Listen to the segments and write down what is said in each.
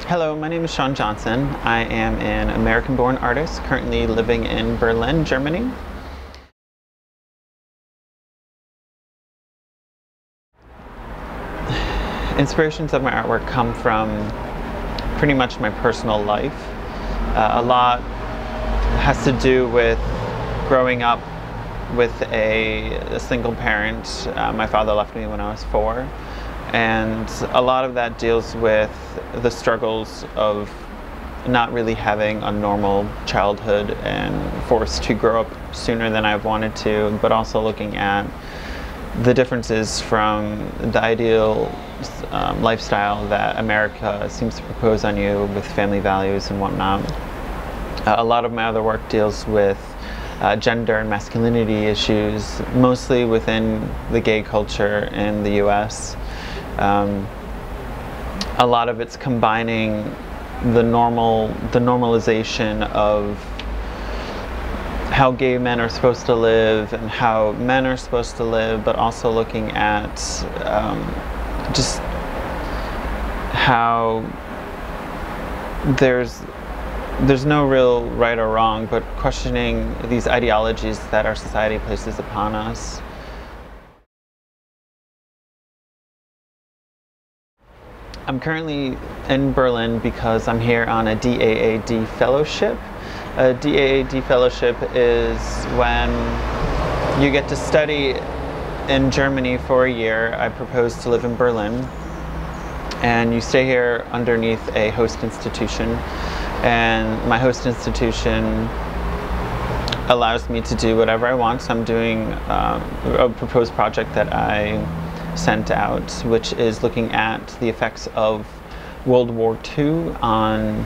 Hello, my name is Sean Johnson. I am an American-born artist currently living in Berlin, Germany. Inspirations of my artwork come from pretty much my personal life. A lot has to do with growing up with a single parent. My father left me when I was 4. And a lot of that deals with the struggles of not really having a normal childhood and forced to grow up sooner than I've wanted to, but also looking at the differences from the ideal lifestyle that America seems to propose on you with family values and whatnot. A lot of my other work deals with gender and masculinity issues, mostly within the gay culture in the US. A lot of it's combining the normalization of how gay men are supposed to live and how men are supposed to live, but also looking at just how there's no real right or wrong, but questioning these ideologies that our society places upon us. I'm currently in Berlin because I'm here on a DaAD Fellowship. A DaAD Fellowship is when you get to study in Germany for a year. I propose to live in Berlin, and you stay here underneath a host institution, and my host institution allows me to do whatever I want. So I'm doing a proposed project that I sent out, which is looking at the effects of World War II on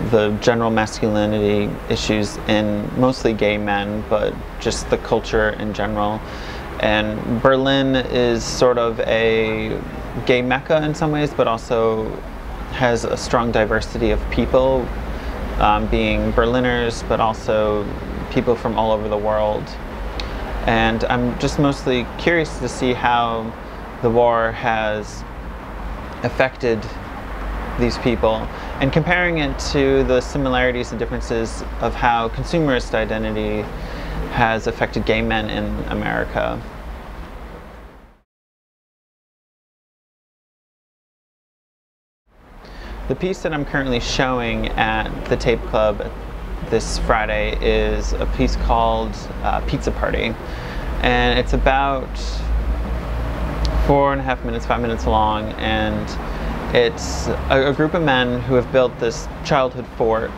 the general masculinity issues in mostly gay men, but just the culture in general. And Berlin is sort of a gay mecca in some ways, but also has a strong diversity of people, being Berliners, but also people from all over the world. And I'm just mostly curious to see how the war has affected these people, and comparing it to the similarities and differences of how consumerist identity has affected gay men in America. The piece that I'm currently showing at the Tape Club this Friday is a piece called Pizza Party, and it's about 4.5 minutes, 5 minutes long, and it's a group of men who have built this childhood fort,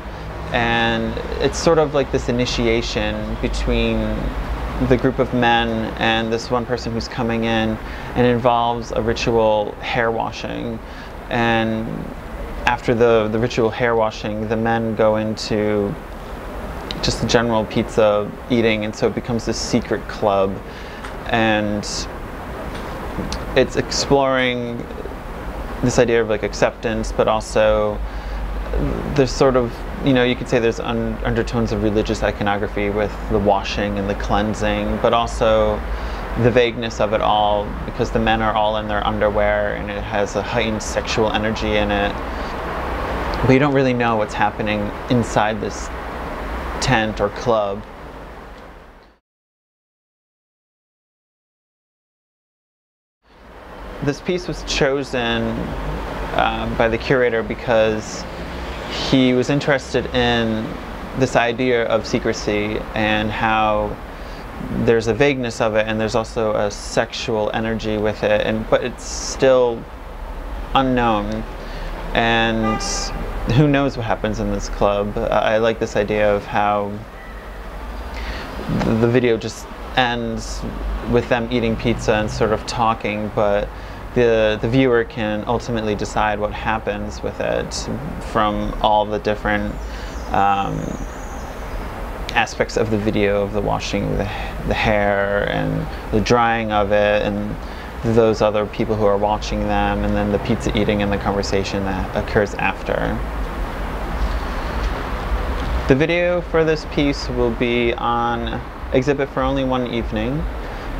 and it's sort of like this initiation between the group of men and this one person who's coming in, and it involves a ritual hair washing. And after the ritual hair washing, the men go into just the general pizza eating, and so it becomes this secret club, and it's exploring this idea of like acceptance, but also there's sort of, you could say there's undertones of religious iconography with the washing and the cleansing, but also the vagueness of it all, because the men are all in their underwear and it has a heightened sexual energy in it. But you don't really know what's happening inside this tent or club. This piece was chosen by the curator because he was interested in this idea of secrecy and how there's a vagueness of it, and there's also a sexual energy with it, but it's still unknown, and who knows what happens in this club. I like this idea of how the video just ends with them eating pizza and sort of talking, but the viewer can ultimately decide what happens with it from all the different aspects of the video, of the washing the hair and the drying of it, and those other people who are watching them, and then the pizza eating and the conversation that occurs after. The video for this piece will be on exhibit for only one evening.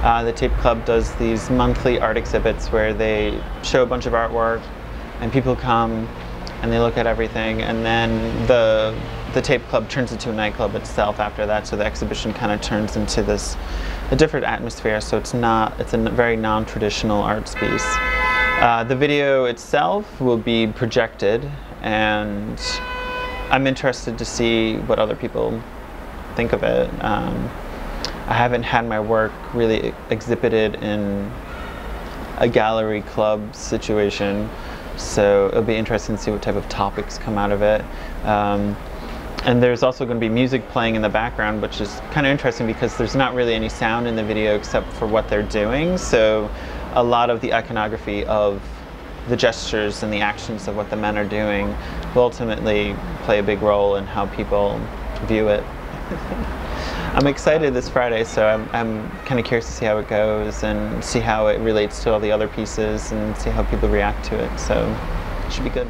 The Tape Club does these monthly art exhibits where they show a bunch of artwork and people come and they look at everything, and then the tape club turns into a nightclub itself after that, so the exhibition kind of turns into a different atmosphere, so it's a very non-traditional arts piece. The video itself will be projected, and I'm interested to see what other people think of it. I haven't had my work really exhibited in a gallery club situation, so it'll be interesting to see what type of topics come out of it. And there's also going to be music playing in the background, which is kind of interesting because there's not really any sound in the video except for what they're doing, so a lot of the iconography of the gestures and the actions of what the men are doing will ultimately play a big role in how people view it. I'm excited this Friday, so I'm kind of curious to see how it goes and see how it relates to all the other pieces and see how people react to it, so it should be good.